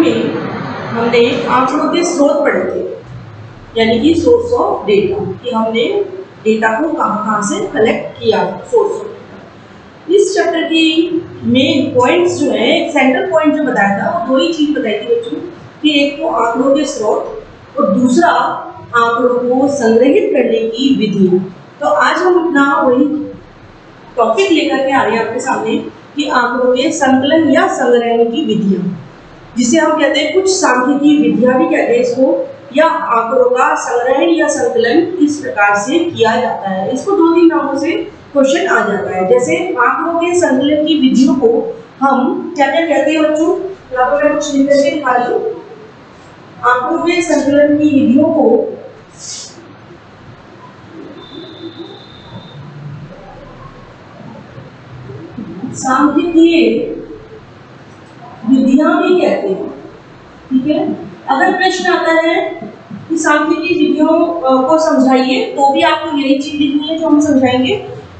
में हमने आंकड़ों के स्रोत पढ़े थे, यानी कि सोर्स ऑफ डेटा, कि हमने डेटा को कहाँ से कलेक्ट किया, सोर्स ऑफ डेटा। इस चैप्टर की मेन पॉइंट्स जो है, एक सेंट्रल पॉइंट जो बताया था वो दो ही चीज बताई थी बच्चों, कि एक तो आंकड़ों के स्रोत और दूसरा आंकड़ों को संग्रहित करने की विधि। तो आज हम अपना वही टॉपिक लेकर के आ रहे हैं आपके सामने कि आंकड़ों के संकलन या संग्रहण की विधियां, जिसे हम कहते हैं कुछ सांख्यिकी विधियां भी कहते हैं इसको, या आंकड़ों का संग्रहण या संकलन इस प्रकार से किया जाता है। इसको दो तीन नामों से क्वेश्चन आ जाता है। जैसे आंकड़ों के संकलन की विधियों को हम क्या क्या कहते हैं बच्चों, यहाँ पर मैं कुछ लिख करके दिखा रही हूँ। आंकड़ों के संकलन की विधियों को सांख्यिकीय विधियां भी कहते हैं, ठीक है। अगर प्रश्न आता है कि सांख्यिकीय विधियों को समझाइए, तो भी आपको यही चीज लिखनी है जो हम समझाएंगे।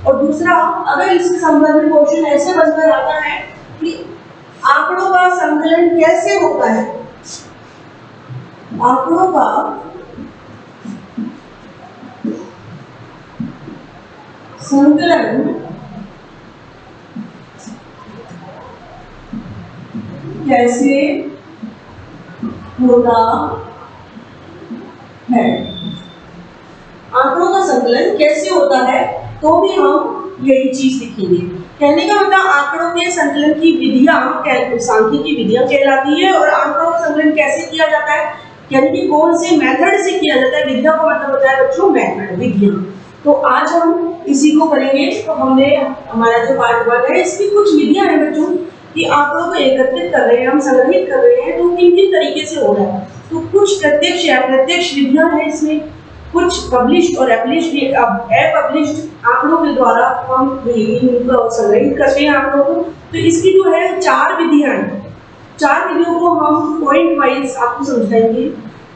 और दूसरा, अगर इसके संबंध में क्वेश्चन ऐसे बनकर आता है कि आंकड़ों का संकलन कैसे होता है, आंकड़ों का संकलन कैसे होता है, आंकड़ों का संकलन कैसे होता है, तो भी हम यही चीज लिखेंगे। कहने का मतलब आंकड़ों के संकलन की विधियां सांख्यिकी विधियां कहलाती है, और आंकड़ों का संकलन कैसे किया जाता है, यानी कि कौन से मेथड से किया जाता है। विधियां का मतलब होता है बच्चों मेथड, विधियां। तो आज हम इसी को करेंगे। तो हमने हमारा जो पार्ट 1 है, इसकी कुछ विधियां हैं बच्चों, कि आंकड़ों को एकत्रित कर रहे हैं, हम संग्रहित कर रहे हैं, तो किन किन तरीके से हो रहा है। तो कुछ प्रत्यक्ष या अप्रत्यक्ष विधियां हैं इसमें, कुछ पब्लिश्ड और अपब्लिश्ड आंकड़ों के द्वारा हम इनको संग्रहित करते हैं आंकड़ों को। तो इसकी जो है 4 विधियां हैं। 4 विधियों को हम पॉइंट वाइज आपको समझाएंगे।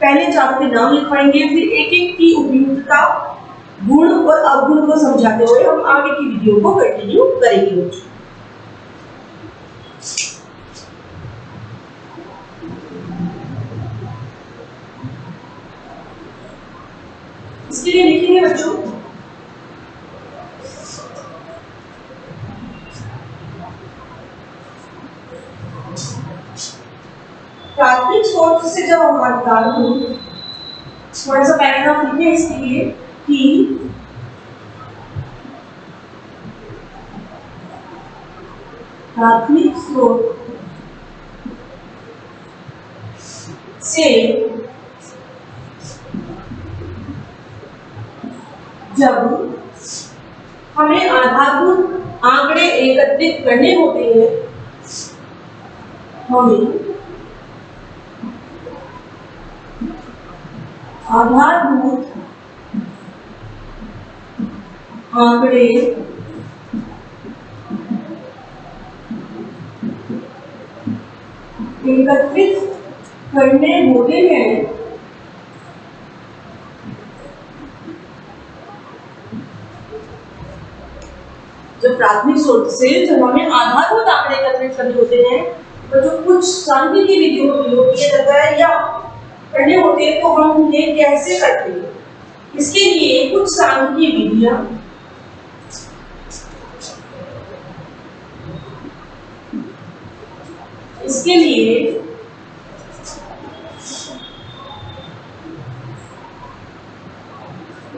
पहले 4 के नाम लिखवाएंगे, फिर एक एक की उपयुक्तता, गुण और अवगुण को समझाते हुए हम आगे की विधियों को कंटिन्यू करेंगे। इसके लिए लिखेंगे बच्चों प्राथमिक स्रोत से जब हम बात कर रहे हैं, थोड़ा सा पैराग्राफ लिखे इसके लिए कि प्राथमिक स्रोत से जब हमें आधारभूत आंकड़े एकत्रित करने होते हैं, हमें आधारभूत आंकड़े एकत्रित करने होते हैं, जब प्राथमिक स्रोत से जब हमें आधारभूत आंकड़े एकत्रित करने होते हैं, तो जो कुछ सांख्यिकीय विधियों का उपयोग किया जाता है या करने होते हैं, तो हम ये कैसे करते हैं। इसके लिए कुछ सांख्यिकीय विधियां इसके लिए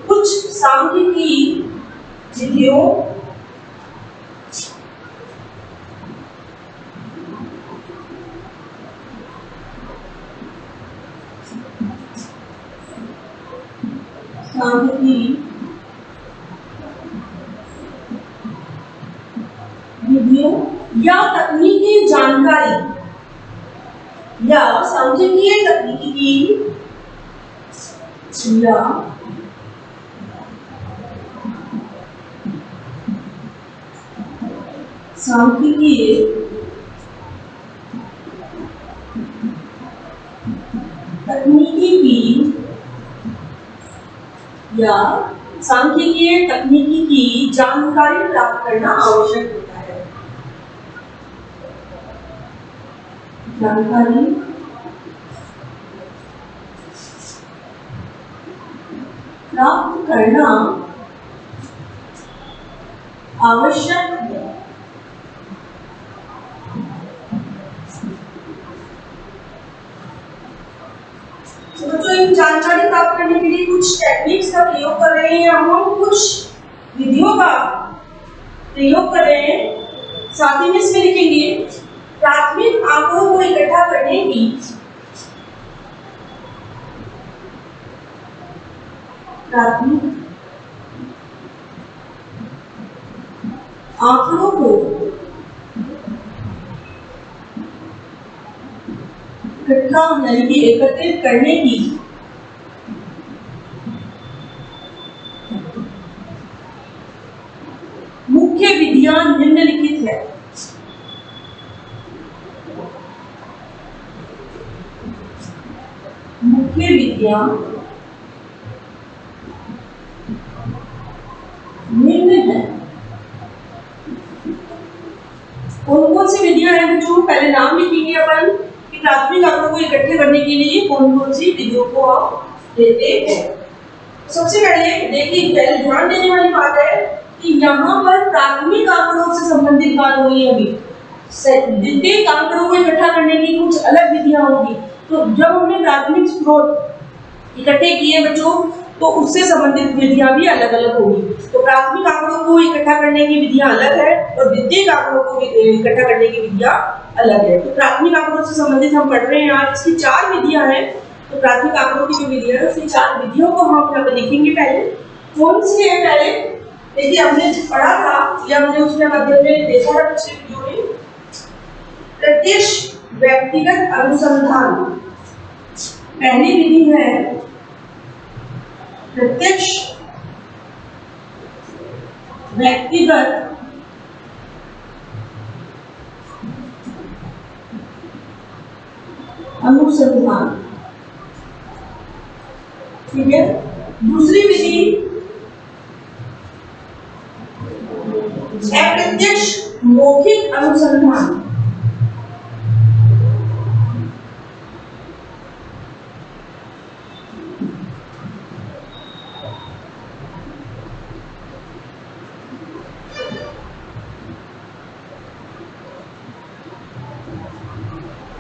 कुछ सांख्यिकीय विधियों विधियों या तकनीकी जानकारी या सांख्यिकीय तकनीकी या सांख्यिकीय तकनीकी की या सांख्यिकीय तकनीकी की जानकारी प्राप्त करना आवश्यक होता है। जानकारी प्राप्त करना आवश्यक है। तो बच्चों इन जानकारी प्राप्त करने के लिए कुछ टेक्निक्स का प्रयोग कर रहे हैं, हम कुछ विधियों का प्रयोग कर रहे हैं। साथ ही में इसमें लिखेंगे प्राथमिक आंकड़ों को इकट्ठा करने की प्राथमिक आंकड़ों को इकट्ठा यानी कि एकत्रित करने की मुख्य विधियां निम्नलिखित है। मुख्य विधियां निम्न है। कौन कौन सी विधियां हैं बच्चों? पहले नाम लिखेंगे अपन कि प्राथमिक आंकड़ों को इकट्ठे करने के लिए कौन कौन सी विधियों को आप लेते हैं। सबसे पहले देखिए, पहले ध्यान देने वाली बात है कि यहाँ पर प्राथमिक आंकड़ों से संबंधित बात हो रही है। अभी द्वितीयक आंकड़ों को इकट्ठा करने की कुछ अलग विधियां होंगी। तो जब हमने प्राथमिक स्रोत इकट्ठे किए बच्चों, तो उससे संबंधित विधियां भी अलग अलग होगी। तो प्राथमिक आंकड़ों को इकट्ठा करने की विधियां अलग है और द्वितीयक आंकड़ों को इकट्ठा करने की विधियां अलग है। तो प्राथमिक आंकड़ों से संबंधित हम पढ़ रहे हैं आज, इसकी 4 विधियां हैं। तो प्राथमिक आंकड़ों की जो विधियां है, उसकी 4 विधियों को हम यहाँ पे लिखेंगे। पहले कौन सी है? पहले देखिए, हमने पढ़ा था या हमने उसमें माध्यम में देखा था पिछले वीडियो में, प्रत्यक्ष व्यक्तिगत अनुसंधान पहली विधि है। प्रत्यक्ष व्यक्तिगत अनुसंधान, ठीक है। दूसरी विधि अप्रत्यक्ष मौखिक अनुसंधान।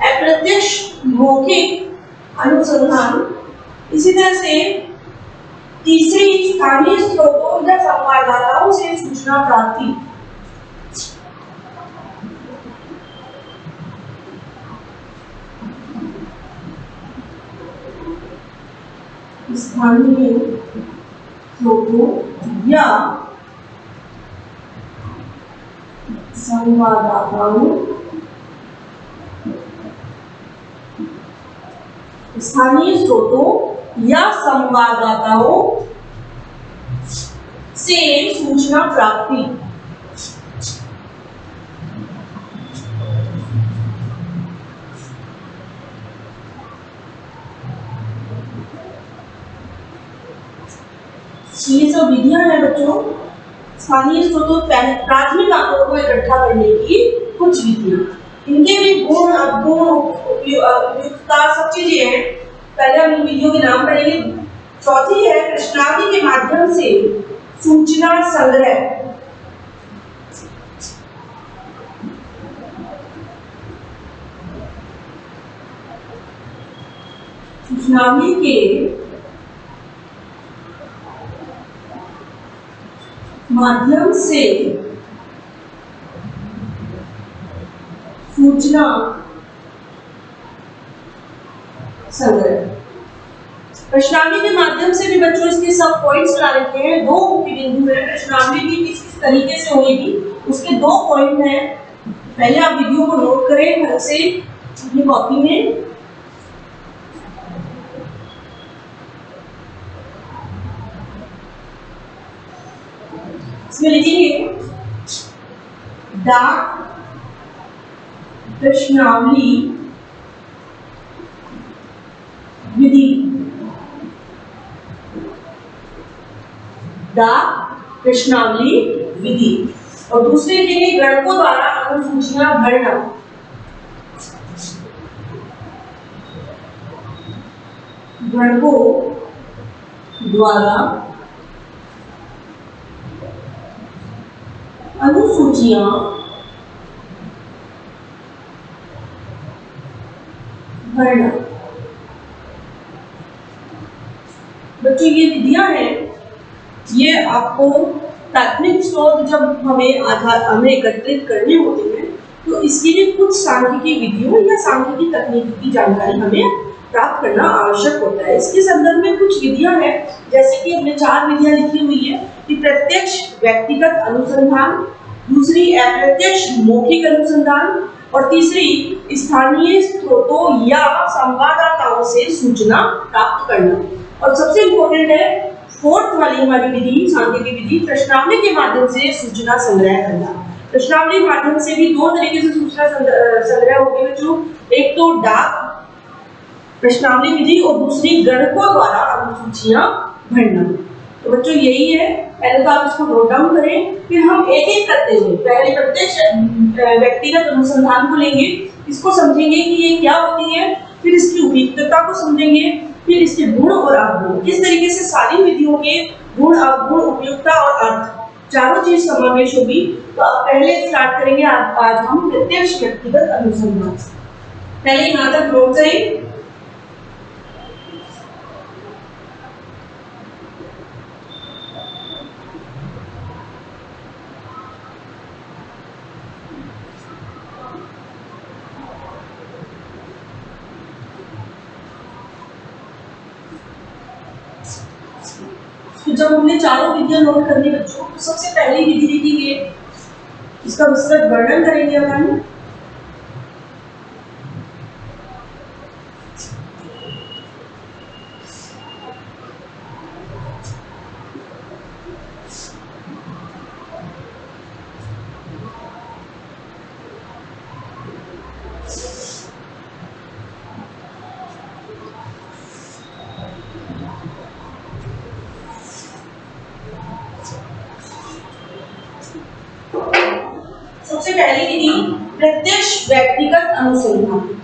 अप्रत्यक्ष मौखिक अनुसंधान। इसी तरह से तीसरी स्थानीय स्रोतों या संवाददाताओं से सूचना प्राप्ति। स्थानीय स्रोतों या संवाददाताओं स्थानीय स्रोतों या संवाददाताओं से सूचना प्राप्ति। ये सब विधियां हैं बच्चों, स्थानीय स्रोतों प्राथमिक आंकड़ों को इकट्ठा करने की कुछ विधियां। इनके भी गुण अवगुण उपयुक्तता सब चीजें हैं। पहले हम इन विधियों के नाम पढ़ेंगे। चौथी है प्रश्नावली के माध्यम से सूचना संग्रह। सूचनावली के माध्यम से सूचना संग्रह। प्रश्नावली के माध्यम से भी बच्चों इसके सब पॉइंट्स बना लेते हैं। 2 मुख्य बिंदु है। प्रश्नावली भी किस किस तरीके से होगी उसके 2 पॉइंट हैं। पहले आप वीडियो को नोट करें घर से अपनी कॉपी में। इसमें लिखेंगे डाक प्रश्नावली विधि। डाक प्रश्नावली विधि। और दूसरे लिखेंगे गणकों द्वारा अनुसूचियां भरना। गणकों द्वारा अनुसूचियां भरना। बच्चों ये विधियां हैं, ये आपको प्राथमिक स्रोत जब हमें एकत्रित करने होते हैं तो इसके लिए कुछ सांख्यिकी विधियों या सांख्यिकी तकनीकी की जानकारी हमें प्राप्त करना आवश्यक होता है। इसके संदर्भ में कुछ विधियां हैं, जैसे कि हमने 4 विधियां लिखी हुई है कि प्रत्यक्ष व्यक्तिगत अनुसंधान, दूसरी अप्रत्यक्ष मौखिक अनुसंधान और तीसरी स्थानीय स्रोतों या संवाददाताओं से सूचना प्राप्त करना। और सबसे इम्पोर्टेंट है 4th वाली हमारी विधि, सांख्यिकी विधि, प्रश्नावली के माध्यम से सूचना संग्रह करना। प्रश्नावली माध्यम से भी 2 तरीके से सूचना संग्रह होगी बच्चों, एक तो डाक प्रश्नावली विधि और दूसरी गणकों द्वारा अनुसूचियां भरना। तो बच्चों यही है, पहले तो आप इसको नोट डाउन करें, फिर हम एक एक करते हुए पहले प्रत्यक्ष व्यक्तिगत अनुसंधान को लेंगे, इसको समझेंगे कि ये क्या होती है, फिर इसकी उपयुक्तता को समझेंगे, फिर इसके गुण और अवगुण, किस तरीके से सारी विधियों के गुण, अवगुण, उपयुक्तता और अर्थ चारों चीज समावेश होगी। तो अब पहले स्टार्ट करेंगे आज हम प्रत्यक्ष व्यक्तिगत अनुसंधान। पहले यहाँ तक नोट करें। तो जब हमने चारों विधियां नोट करनी बच्चों, तो सबसे पहली विधि लिखेंगे, इसका विस्तृत वर्णन करेंगे अपन। सबसे पहली विधि प्रत्यक्ष व्यक्तिगत अनुसंधान।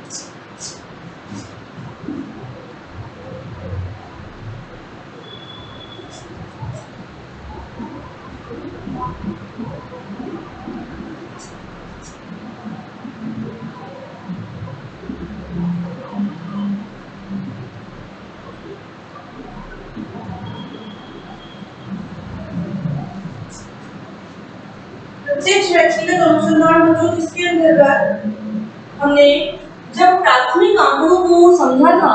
प्रत्यक्ष व्यक्तिगत अनुसंधान बच्चों, जिसके अंतर्गत हमने जब प्राथमिक आंकड़ों को समझा था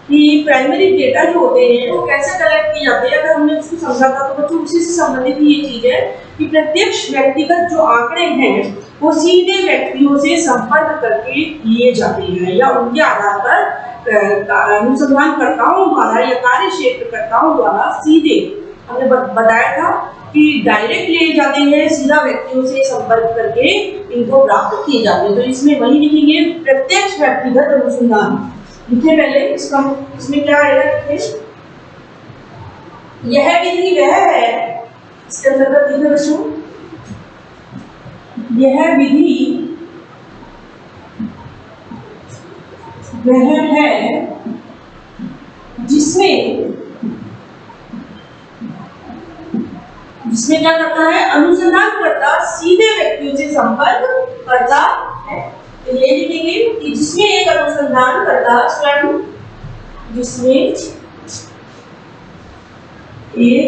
कि प्राइमरी डेटा जो होते हैं वो कैसे कलेक्ट किए जाते हैं, अगर हमने उसको समझा था तो बच्चों उसी से संबंधित ये चीज है कि प्रत्यक्ष व्यक्तिगत जो आंकड़े हैं वो सीधे व्यक्तियों से संपर्क करके लिए जाते हैं या उनके आधार पर अनुसंधानकर्ताओं द्वारा या कार्य क्षेत्रकर्ताओं द्वारा सीधे, हमने बताया था कि डायरेक्ट लिए जाते हैं, सीधा व्यक्तियों से संपर्क करके इनको प्राप्त किए जाते हैं। तो इसमें वही लिखेंगे प्रत्यक्ष व्यक्तिगत अनुसंधान। लिखे पहले इसका, इसमें क्या आएगा, लिखे यह विधि वह है, इसके अंतर्गत लिखे बच्चों, यह विधि वह है जिसमें क्या करता है, अनुसंधानकर्ता सीधे व्यक्तियों से संपर्क करता है। तो ये लिखेंगे कि जिसमें एक अनुसंधानकर्ता स्वयं, जिसमें एक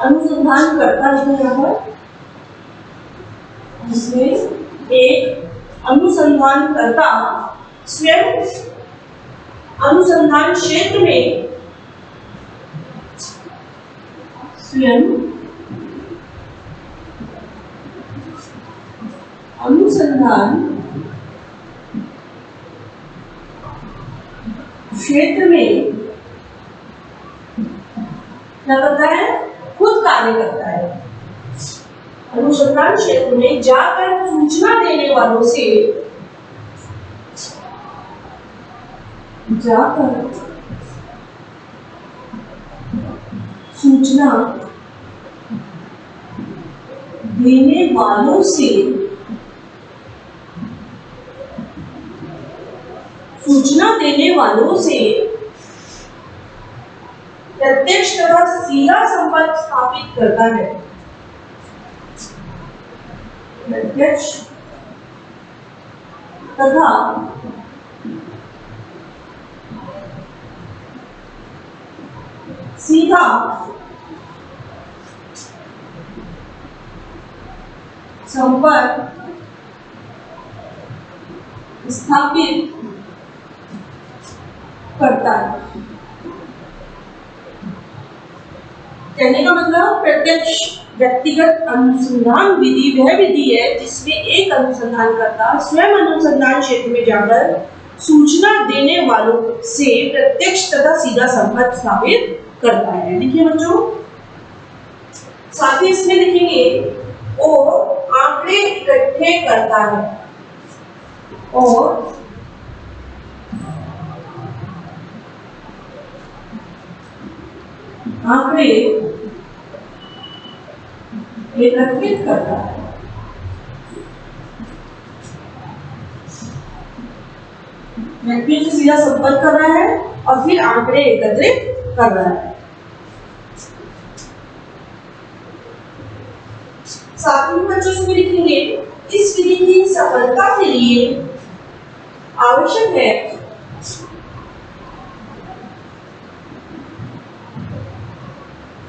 अनुसंधानकर्ता लिखा है, जिसमें एक अनुसंधानकर्ता स्वयं अनुसंधान क्षेत्र में क्या करता है, खुद कार्य करता है। अनुसंधान क्षेत्र में जाकर सूचना देने वालों से सूचना देने वालों से प्रत्यक्ष तथा सीधा संपर्क स्थापित करता है। प्रत्यक्ष तथा सीधा संपर्क स्थापित करता है। कहने का मतलब प्रत्यक्ष व्यक्तिगत अनुसंधान विधि वह विधि है जिसमें एक अनुसंधानकर्ता स्वयं अनुसंधान क्षेत्र में जाकर सूचना देने वालों से प्रत्यक्ष तथा सीधा संपर्क स्थापित करता है। देखिए बच्चों, साथ ही इसमें लिखेंगे और आंकड़े इकट्ठे करता है और आंकड़े एकत्रित करता है। व्यक्ति से सीधा संपर्क कर रहा है और फिर आंकड़े एकत्रित कर रहा है। साथ ही बच्चों से लिखेंगे इस विधि की सफलता के लिए आवश्यक है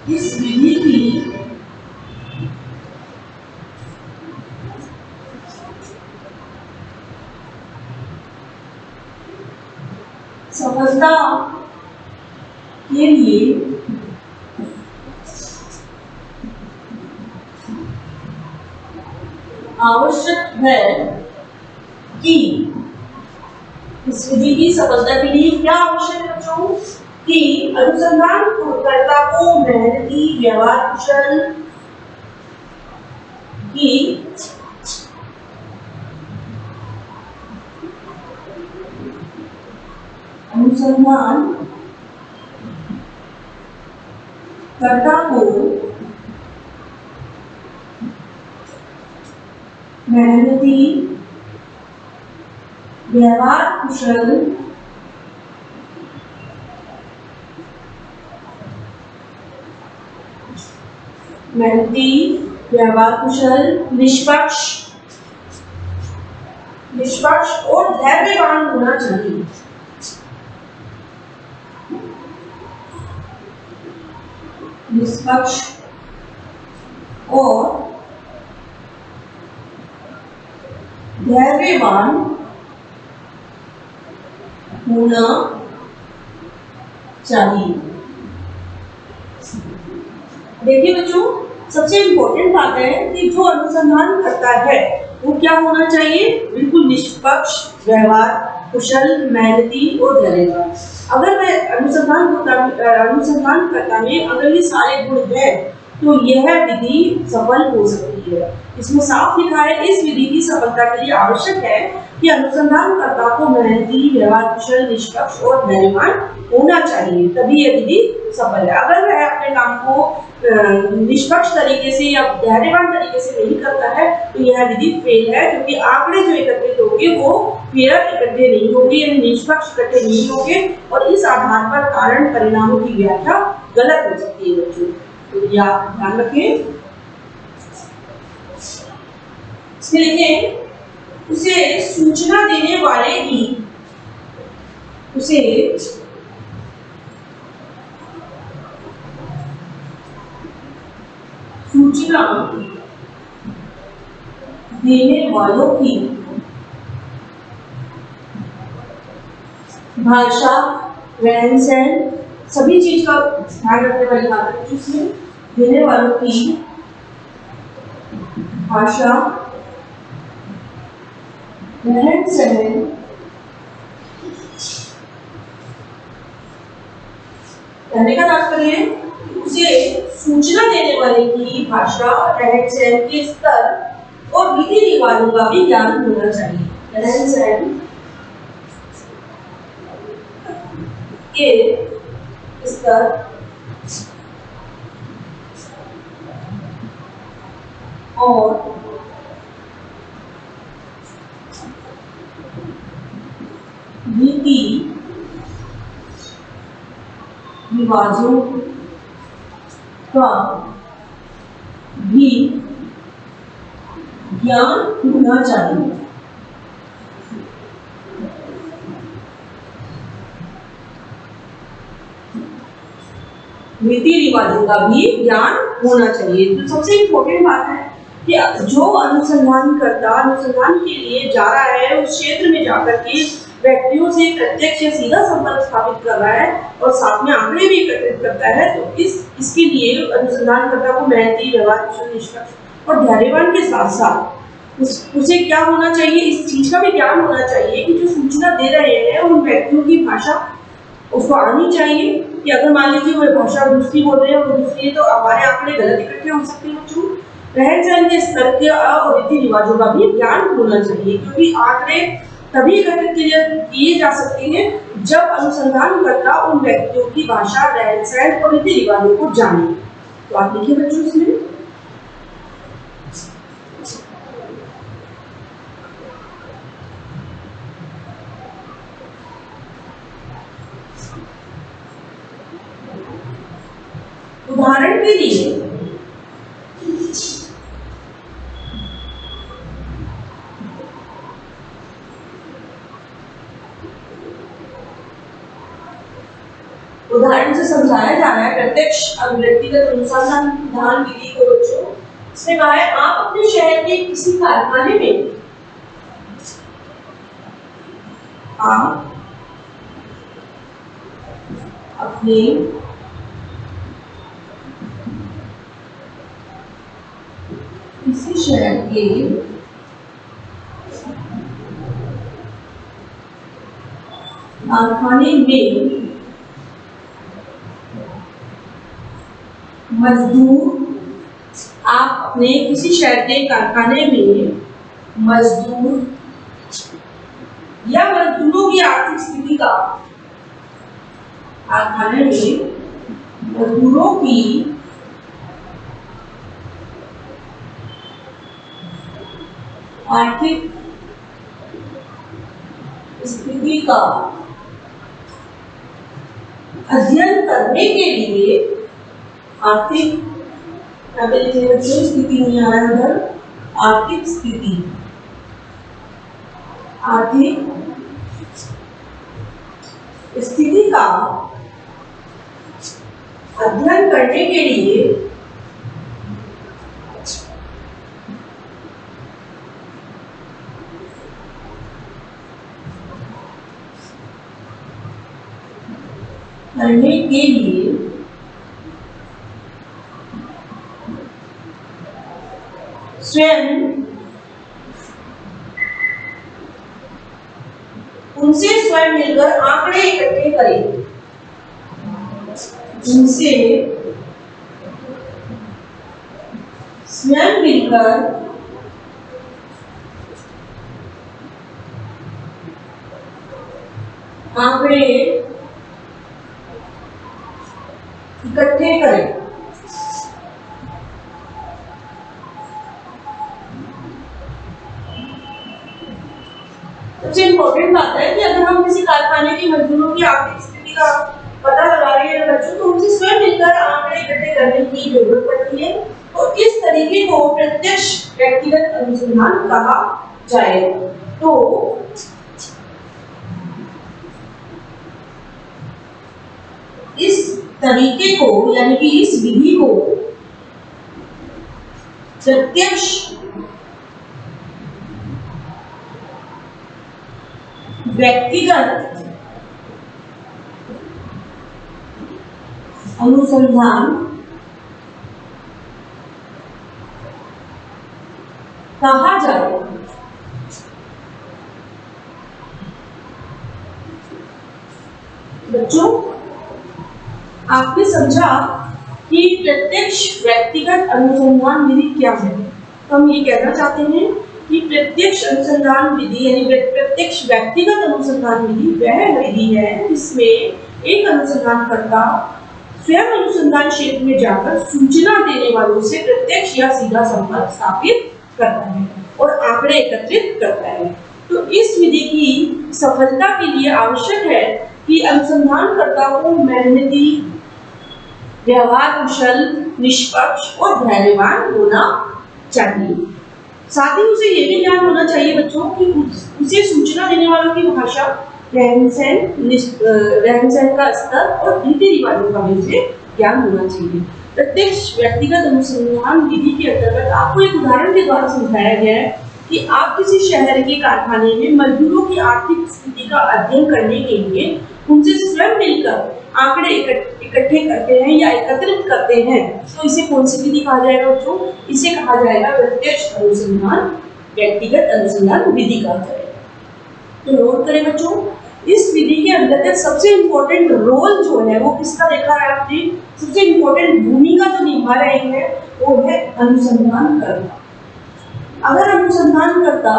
इस विधि की सफलता के लिए आवश्यक है कि इस विधि की सफलता के लिए क्या आवश्यक है बच्चों कि अनुसंधानकर्ता को मेहनती, व्यवहार कुशल की अनुसंधानकर्ता को मेहनती, व्यवहार कुशल निष्पक्ष और धैर्यवान होना चाहिए। निष्पक्ष और धैर्यवान होना चाहिए। देखिए बच्चों, सबसे इम्पोर्टेंट बात है कि जो अनुसंधान करता है वो क्या होना चाहिए? बिल्कुल निष्पक्ष, व्यवहार कुशल, मेहनती और धैर्यवान। अगर वह अनुसंधानकर्ता में अगर ये सारे गुण हैं तो यह विधि सफल हो सकती है। इसमें साफ लिखा है इस विधि की सफलता के लिए आवश्यक है कि अनुसंधानकर्ता को मेहनती, व्यवहार कुशल, निष्पक्ष और धैर्यवान होना चाहिए, तभी यह विधि सफल है। अगर वह अपने काम को निष्पक्ष तरीके से या धैर्यवान तरीके से नहीं करता है तो यह विधि फेल है, क्योंकि आंकड़े जो एकत्रित होंगे वो फेयर इकट्ठे नहीं होंगे, यानी निष्पक्ष इकट्ठे नहीं होंगे और इस आधार पर कारण परिणामों की व्याख्या गलत हो सकती है बच्चों। तो ध्यान रखें। इसमें लिखें उसे सूचना देने वाले ही सूचना देने वालों की भाषा, रहन सहन, सभी चीज का ध्यान रखने वाली बात है। जिसमें देने वालों की भाषा, रहन सहन, कहने का तात्पर्य उसे सूचना देने वाले की भाषा, रहन सहन के स्तर और रीति रिवाजों का भी ज्ञान होना चाहिए। रहन सहन के स्तर और रीति रिवाजों का भी ज्ञान होना चाहिए। रीति रिवाजों का भी ज्ञान होना चाहिए। तो सबसे इम्पोर्टेंट बात है कि जो अनुसंधान करता अनुसंधान के लिए जा रहा है, उस क्षेत्र में जाकर के व्यक्तियों से प्रत्यक्ष या सीधा संपर्क स्थापित कर रहा है और साथ में आंकड़े भी एकत्रित करता है, तो इसके लिए अनुसंधानकर्ता को मेहनती, व्यवहार, निष्पक्ष और धैर्यवान के साथ साथ उसे क्या होना चाहिए, इस चीज का भी ज्ञान होना चाहिए कि जो सूचना दे रहे हैं उन व्यक्तियों की भाषा उसको आनी चाहिए। कि अगर मान लीजिए वो भाषा दूसरी बोल रहे हैं और दूसरी, तो हमारे आंकड़े गलत इकट्ठे हो सकते हैं बच्चों। रहन सहन के स्तर के और रीति रिवाजों का भी ज्ञान होना चाहिए, क्योंकि आंकड़े तभी एकत्रित किए जा सकते हैं जब अनुसंधानकर्ता उन व्यक्तियों की भाषा, रहन सहन और रीति रिवाजों को जाने। तो आप लिखिए बच्चों इसमें उदाहरण के लिए उदाहरण से समझाया जा रहा है प्रत्यक्ष व्यक्तिगत अनुसंधान विधि को बच्चों। इसमें कहा है आप अपने शहर के किसी कारखाने में आप अपने किसी शहर के कारखाने में मजदूर, आप अपने किसी शहर के कारखाने में मजदूर या मजदूरों की आर्थिक स्थिति का, कारखाने में मजदूरों की आर्थिक स्थिति का अध्ययन करने के लिए आर्थिक स्थिति नहीं आ रहा है उधर, आर्थिक स्थिति, आर्थिक स्थिति का अध्ययन करने के लिए स्वयं उनसे स्वयं मिलकर आंकड़े इकट्ठे करें, उनसे स्वयं मिलकर आंकड़े इकट्ठे करें। सबसे इम्पोर्टेंट बात है कि अगर हम किसी कारखाने के मजदूरों की आर्थिक स्थिति का पता लगा रहे हैं बच्चों, तो उनसे स्वयं मिलकर आंकड़े इकट्ठे करने की जरूरत पड़ती है। तो इस तरीके को प्रत्यक्ष व्यक्तिगत अनुसंधान कहा जाएगा। तो इस तरीके को यानी कि इस विधि को प्रत्यक्ष व्यक्तिगत अनुसंधान कहा जाए। बच्चों आपने समझा कि प्रत्यक्ष व्यक्तिगत अनुसंधान विधि क्या है। तो हम ये कहना चाहते हैं कि प्रत्यक्ष अनुसंधान विधि यानी प्रत्यक्ष व्यक्तिगत अनुसंधान विधि वह विधि है जिसमें एक अनुसंधानकर्ता स्वयं अनुसंधान क्षेत्र में जाकर सूचना देने वालों से प्रत्यक्ष या सीधा संपर्क स्थापित करता है और आंकड़े एकत्रित करता है। तो इस विधि की सफलता के लिए आवश्यक है कि अनुसंधानकर्ता को मेहनती, व्यवहार कुशल, निष्पक्ष और धैर्यवान होना चाहिए। साथ ही उसे ये भी ज्ञान होना चाहिए बच्चों कि उसे सूचना देने वालों की भाषा, रहन सहन का स्तर और रीति रिवाजों का भी उसे ज्ञान होना चाहिए। प्रत्यक्ष व्यक्तिगत अनुसंधान विधि के अंतर्गत आपको एक उदाहरण के द्वारा समझाया गया है कि आप किसी शहर के कारखाने में मजदूरों की आर्थिक स्थिति का अध्ययन करने के लिए उनसे स्वयं मिलकर आंकड़े इकट्ठे करते हैं या एकत्रित करते हैं, तो इसे कौन सी विधि कहा जाएगा बच्चों? इसे कहा जाएगा प्रत्यक्ष अनुसंधान व्यक्तिगत अनुसंधान विधि कहा जाएगा। तो नोट करें बच्चों, इस विधि के अंतर्गत सबसे इंपॉर्टेंट रोल जो है वो किसका देखा है आपने? सबसे इंपॉर्टेंट भूमिका जो निभा रहे हैं वो है अनुसंधानकर्ता। अगर अनुसंधानकर्ता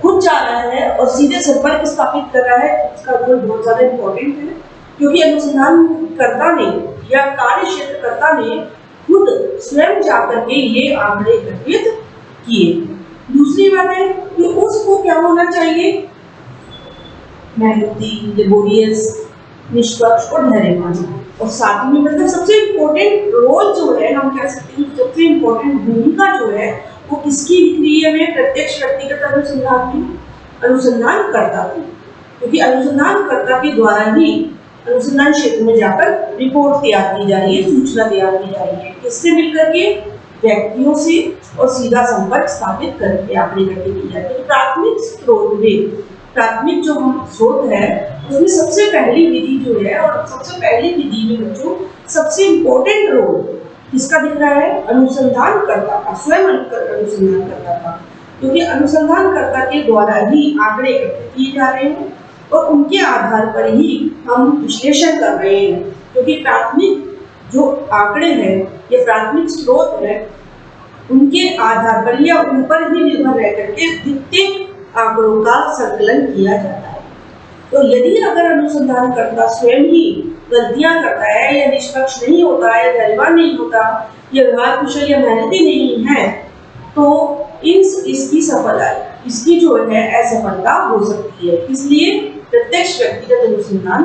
खुद जा रहा है और सीधे संपर्क स्थापित कर रहा है, इसका रोल बहुत ज्यादा इंपॉर्टेंट है, क्योंकि अनुसंधानकर्ता ने या कार्य क्षेत्रकर्ता ने खुद स्वयं जाकर के ये आंकड़े एकत्रित किए। दूसरी बात है कि उसको क्या होना चाहिए? मेहनती, लेबोरियस, निष्पक्ष और धैर्यवान। और साथ ही में मतलब सबसे इम्पोर्टेंट रोल जो है, हम कह सकते हैं सबसे इम्पोर्टेंट भूमिका जो है वो किसकी दिख रही है हमें प्रत्यक्ष व्यक्तिगत अनुसंधान की? अनुसंधानकर्ता की, क्योंकि अनुसंधानकर्ता के द्वारा ही अनुसंधान क्षेत्र में जाकर रिपोर्ट तैयार की जा रही है, सूचना तैयार की जा रही है। किससे मिलकर के? व्यक्तियों से, और सीधा संपर्क स्थापित करके आंकड़े इकट्ठे की जाती है। प्राथमिक स्रोत में, प्राथमिक जो स्रोत है उसमें सबसे पहली विधि जो है, और सबसे पहली विधि में बच्चों सबसे इम्पोर्टेंट रोल किसका दिख रहा है? अनुसंधानकर्ता का, स्वयं अनुसंधानकर्ता का, क्योंकि अनुसंधानकर्ता के द्वारा ही आंकड़े एकत्रित किए जा रहे हैं और उनके आधार पर ही हम विश्लेषण कर रहे हैं। क्योंकि प्राथमिक जो आंकड़े हैं, ये प्राथमिक स्रोत है, उनके आधार पर या उन पर ही निर्भर रह करके द्वितीय आंकड़ों का संकलन किया जाता है। तो यदि अगर अनुसंधानकर्ता स्वयं ही गलतियां करता है या निष्पक्ष नहीं होता है, धैर्यवान नहीं होता, या व्यवहार कुशल या मेहनती नहीं है, तो इसकी जो है असफलता हो सकती है। इसलिए प्रत्यक्ष व्यक्तिगत अनुसंधान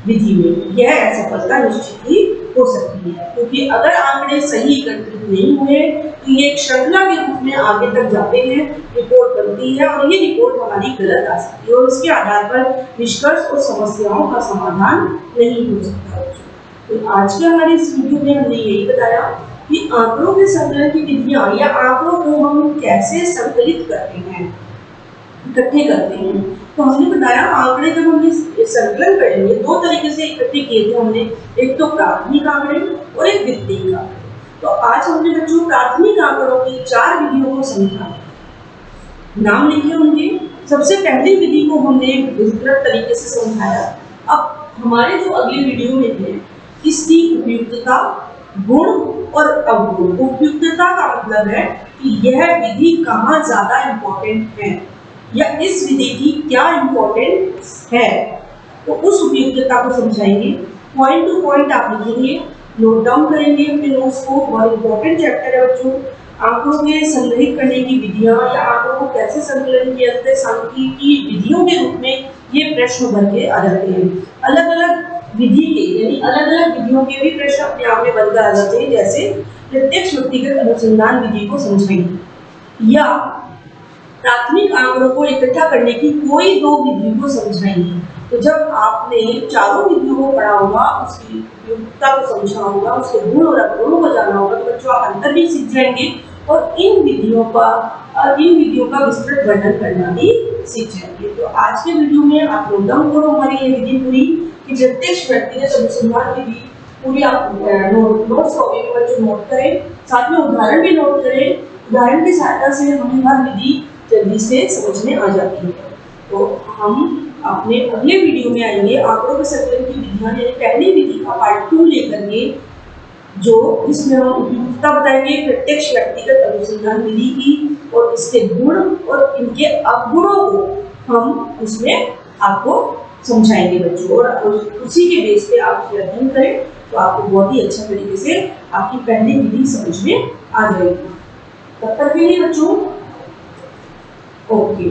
विधि में यह असफलता निश्चित ही हो सकती है, क्योंकि अगर आंकड़े सही एकत्रित नहीं हुए तो ये एक श्रृंखला के रूप में आगे तक जाते हैं, रिपोर्ट बनती है और ये रिपोर्ट हमारी गलत आ सकती है और इसके आधार पर निष्कर्ष और समस्याओं का समाधान नहीं हो सकता। तो आज के हमारे इस वीडियो में हमने यही बताया कि आंकड़ों के संकलन की विधियां या आंकड़ों को हम कैसे संकलित करते हैं, इकट्ठे करते हैं। तो हमने बताया आंकड़े जब हमने संकलन करेंगे, दो तरीके से इकट्ठे किए थे हमने, एक तो प्राथमिक आंकड़े और एक द्वितीयक आंकड़े। तो आज हमने बच्चों प्राथमिक आंकड़ों की 4 विधियों को समझा, नाम लिखे होंगे। सबसे पहली विधि को हमने विस्तृत तरीके से समझाया। अब हमारे जो अगले वीडियो में है, इसकी उपयुक्तता, गुण और अवगुण। उपयुक्तता का मतलब है कि यह विधि कहाँ ज्यादा इम्पोर्टेंट है या इस विधि की क्या इम्पोर्टेंस है, तो उस उपयुक्तता को समझाएंगे। पॉइंट टू पॉइंट आप लिखेंगे, नोट डाउन करेंगे अपने नोट्स को। बहुत इंपॉर्टेंट चैप्टर है बच्चों। आंकड़ों के संग्रहित करने की विधियां या आंकड़ों को कैसे संकलन किया जाता है, सांख्यिकी विधियों के रूप में ये प्रश्न भर के आ जाते हैं। अलग अलग विधि के यानी अलग अलग विधियों के भी प्रश्न अपने आप में बनकर आ जाते हैं, जैसे प्रत्यक्ष व्यक्तिगत अनुसंधान विधि को समझाएंगे या प्राथमिक आंकड़ों को इकट्ठा करने की कोई 2 विधियों को समझाएंगे। तो जब आपने चारों विधियों को पढ़ा होगा, उसकी उपयुक्तता को समझा होगा, उसके गुण और अवगुणों को जाना होगा, तो बच्चों आप अंतर भी सीख जाएंगे और इन विधियों का विस्तृत वर्णन करना भी सीख जाएंगे। तो आज के वीडियो में आप नोट डाउन करो हमारी ये विधि पूरी, कि प्रत्यक्ष व्यक्तिगत अनुसंधान विधि पूरी आप नोट्स कॉपी में बच्चों नोट करें, साथ में उदाहरण भी नोट करें। उदाहरण की सहायता से हमें हर विधि जल्दी से समझ में आ जाती है। तो हम अपने अगले वीडियो में आएंगे आंकड़ों के संकलन की विधियां, यानी पहली विधि का पार्ट 2 लेकर के, जो इसमें हम उपयुक्तता बताएंगे प्रत्यक्ष व्यक्तिगत अनुसंधान विधि की, और इसके गुण और इनके अवगुणों को हम उसमें आपको समझाएंगे बच्चों, और उसी के बेस पे आप अध्ययन करें तो आपको बहुत ही अच्छा तरीके से आपकी पहली विधि समझ में आ जाएगी। तब तक के लिए बच्चों ओके।